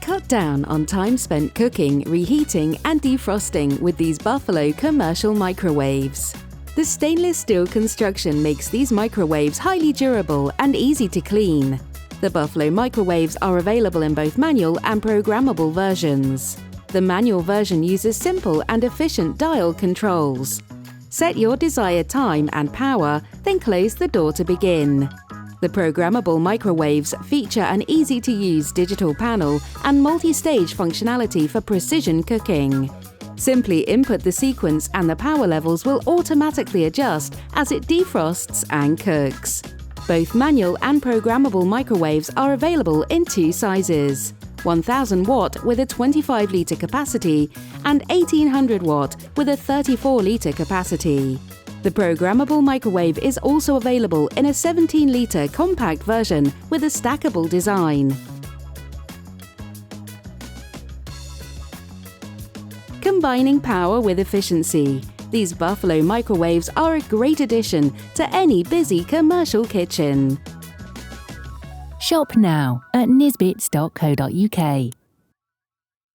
Cut down on time spent cooking, reheating and defrosting with these Buffalo commercial microwaves. The stainless steel construction makes these microwaves highly durable and easy to clean. The Buffalo microwaves are available in both manual and programmable versions. The manual version uses simple and efficient dial controls. Set your desired time and power, then close the door to begin. The programmable microwaves feature an easy-to-use digital panel and multi-stage functionality for precision cooking. Simply input the sequence and the power levels will automatically adjust as it defrosts and cooks. Both manual and programmable microwaves are available in two sizes: 1000 watt with a 25 litre capacity and 1800 watt with a 34 litre capacity. The programmable microwave is also available in a 17 litre compact version with a stackable design. Combining power with efficiency, these Buffalo microwaves are a great addition to any busy commercial kitchen. Shop now at nisbets.co.uk.